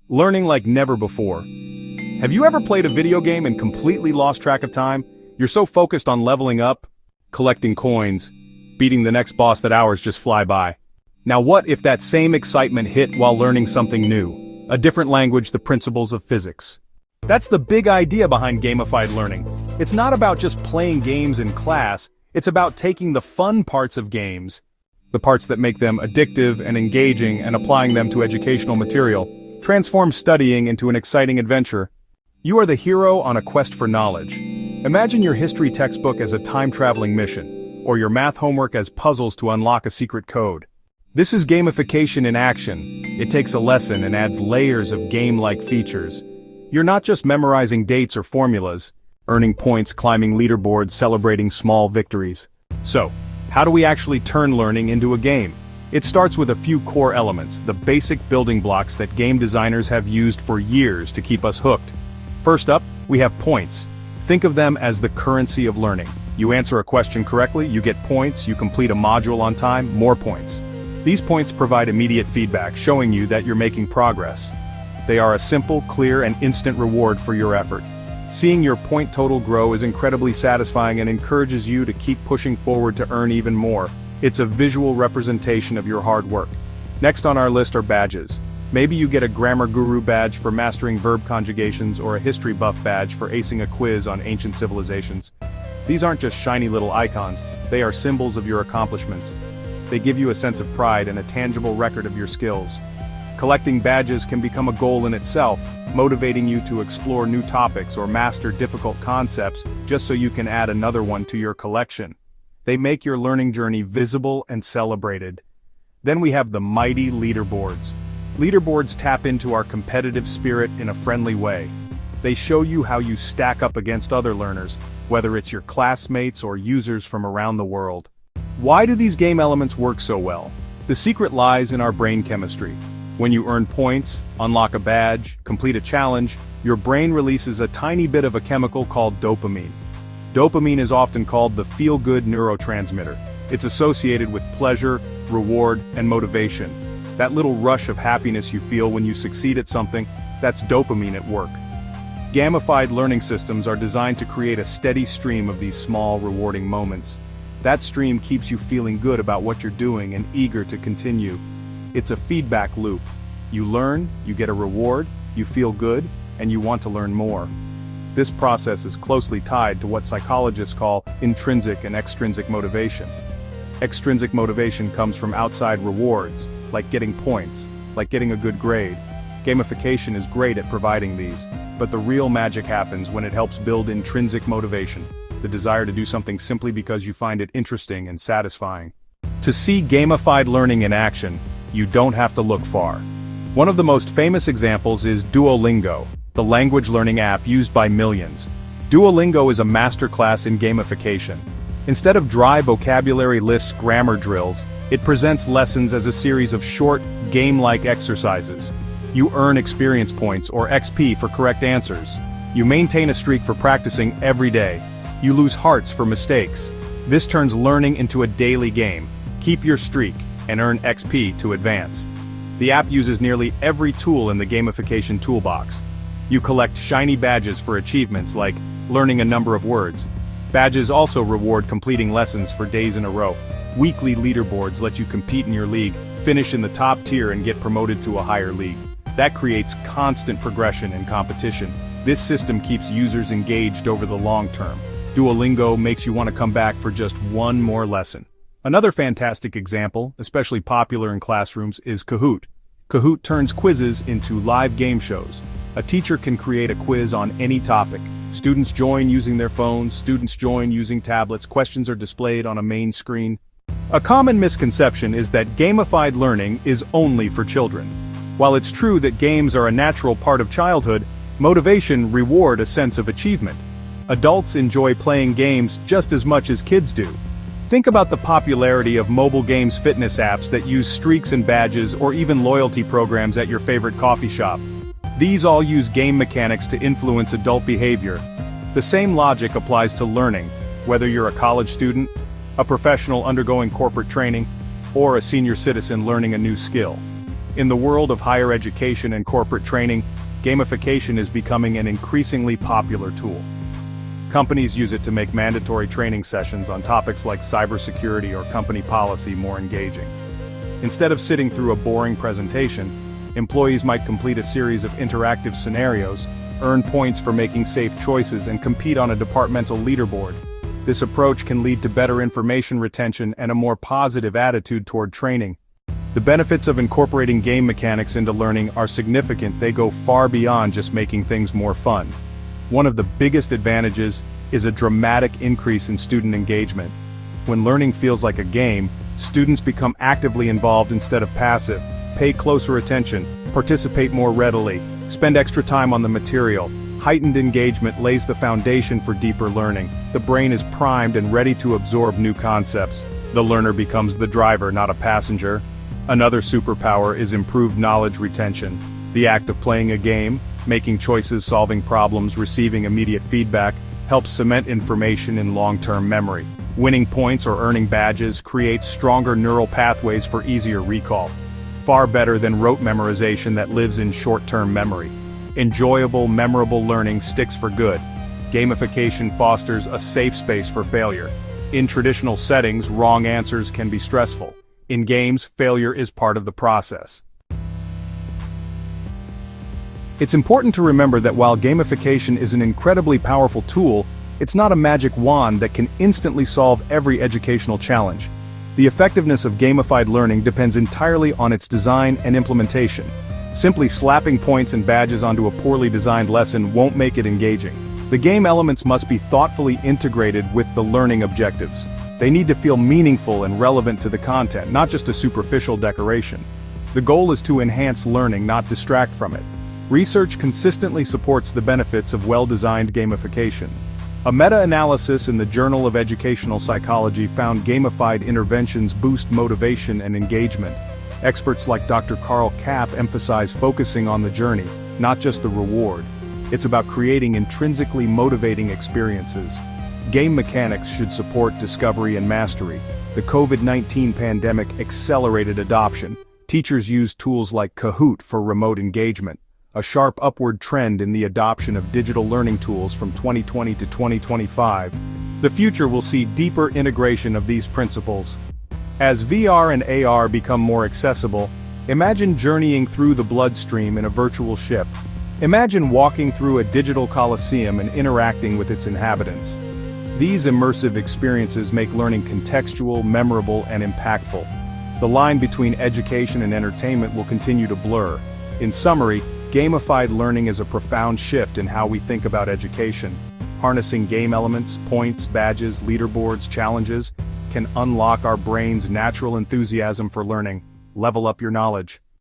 Learning like never before. Have you ever played a video game and completely lost track of time? You're so focused on leveling up, collecting coins, beating the next boss that hours just fly by. Now what if that same excitement hit while learning something new? A different language, the principles of physics. That's the big idea behind gamified learning. It's not about just playing games in class, it's about taking the fun parts of games, the parts that make them addictive and engaging, and applying them to educational material. Transform studying into an exciting adventure. You are the hero on a quest for knowledge. Imagine your history textbook as a time-traveling mission, or your math homework as puzzles to unlock a secret code. This is gamification in action. It takes a lesson and adds layers of game-like features. You're not just memorizing dates or formulas, earning points, climbing leaderboards, celebrating small victories. So, how do we actually turn learning into a game? It starts with a few core elements, the basic building blocks that game designers have used for years to keep us hooked. First up, we have points. Think of them as the currency of learning. You answer a question correctly, you get points, you complete a module on time, more points. These points provide immediate feedback, showing you that you're making progress. They are a simple, clear, and instant reward for your effort. Seeing your point total grow is incredibly satisfying and encourages you to keep pushing forward to earn even more. It's a visual representation of your hard work. Next on our list are badges. Maybe you get a grammar guru badge for mastering verb conjugations or a history buff badge for acing a quiz on ancient civilizations. These aren't just shiny little icons, they are symbols of your accomplishments. They give you a sense of pride and a tangible record of your skills. Collecting badges can become a goal in itself, motivating you to explore new topics or master difficult concepts just so you can add another one to your collection. They make your learning journey visible and celebrated. Then we have the mighty leaderboards. Leaderboards tap into our competitive spirit in a friendly way. They show you how you stack up against other learners, whether it's your classmates or users from around the world. Why do these game elements work so well? The secret lies in our brain chemistry. When you earn points, unlock a badge, complete a challenge, your brain releases a tiny bit of a chemical called dopamine. Dopamine is often called the feel-good neurotransmitter. It's associated with pleasure, reward, and motivation. That little rush of happiness you feel when you succeed at something, that's dopamine at work. Gamified learning systems are designed to create a steady stream of these small, rewarding moments. That stream keeps you feeling good about what you're doing and eager to continue. It's a feedback loop. You learn, you get a reward, you feel good, and you want to learn more. This process is closely tied to what psychologists call intrinsic and extrinsic motivation. Extrinsic motivation comes from outside rewards, like getting points, like getting a good grade. Gamification is great at providing these, but the real magic happens when it helps build intrinsic motivation, the desire to do something simply because you find it interesting and satisfying. To see gamified learning in action, you don't have to look far. One of the most famous examples is Duolingo, the language learning app used by millions. Duolingo is a masterclass in gamification. Instead of dry vocabulary lists, grammar drills, it presents lessons as a series of short, game-like exercises. You earn experience points or XP for correct answers. You maintain a streak for practicing every day. You lose hearts for mistakes. This turns learning into a daily game. Keep your streak and earn XP to advance. The app uses nearly every tool in the gamification toolbox. You collect shiny badges for achievements like learning a number of words. Badges also reward completing lessons for days in a row. Weekly leaderboards let you compete in your league, finish in the top tier and get promoted to a higher league. That creates constant progression and competition. This system keeps users engaged over the long term. Duolingo makes you want to come back for just one more lesson. Another fantastic example, especially popular in classrooms, is Kahoot. Kahoot turns quizzes into live game shows. A teacher can create a quiz on any topic. Students join using their phones, students join using tablets, questions are displayed on a main screen. A common misconception is that gamified learning is only for children. While it's true that games are a natural part of childhood, motivation reward a sense of achievement. Adults enjoy playing games just as much as kids do. Think about the popularity of mobile games fitness apps that use streaks and badges or even loyalty programs at your favorite coffee shop. These all use game mechanics to influence adult behavior. The same logic applies to learning, whether you're a college student, a professional undergoing corporate training, or a senior citizen learning a new skill. In the world of higher education and corporate training, gamification is becoming an increasingly popular tool. Companies use it to make mandatory training sessions on topics like cybersecurity or company policy more engaging. Instead of sitting through a boring presentation, employees might complete a series of interactive scenarios, earn points for making safe choices, and compete on a departmental leaderboard. This approach can lead to better information retention and a more positive attitude toward training. The benefits of incorporating game mechanics into learning are significant. They go far beyond just making things more fun. One of the biggest advantages is a dramatic increase in student engagement. When learning feels like a game, students become actively involved instead of passive, pay closer attention, participate more readily, spend extra time on the material. Heightened engagement lays the foundation for deeper learning. The brain is primed and ready to absorb new concepts. The learner becomes the driver, not a passenger. Another superpower is improved knowledge retention. The act of playing a game, making choices, solving problems, receiving immediate feedback, helps cement information in long-term memory. Winning points or earning badges creates stronger neural pathways for easier recall. Far better than rote memorization that lives in short-term memory. Enjoyable, memorable learning sticks for good. Gamification fosters a safe space for failure. In traditional settings, wrong answers can be stressful. In games, failure is part of the process. It's important to remember that while gamification is an incredibly powerful tool, it's not a magic wand that can instantly solve every educational challenge. The effectiveness of gamified learning depends entirely on its design and implementation. Simply slapping points and badges onto a poorly designed lesson won't make it engaging. The game elements must be thoughtfully integrated with the learning objectives. They need to feel meaningful and relevant to the content, not just a superficial decoration. The goal is to enhance learning, not distract from it. Research consistently supports the benefits of well-designed gamification. A meta-analysis in the Journal of Educational Psychology found gamified interventions boost motivation and engagement. Experts like Dr. Carl Kapp emphasize focusing on the journey, not just the reward. It's about creating intrinsically motivating experiences. Game mechanics should support discovery and mastery. The COVID-19 pandemic accelerated adoption. Teachers used tools like Kahoot for remote engagement. A sharp upward trend in the adoption of digital learning tools from 2020 to 2025. The future will see deeper integration of these principles. As VR and AR become more accessible, imagine journeying through the bloodstream in a virtual ship. Imagine walking through a digital coliseum and interacting with its inhabitants. These immersive experiences make learning contextual, memorable, and impactful. The line between education and entertainment will continue to blur. In summary, gamified learning is a profound shift in how we think about education. Harnessing game elements, points, badges, leaderboards, challenges, can unlock our brain's natural enthusiasm for learning. Level up your knowledge.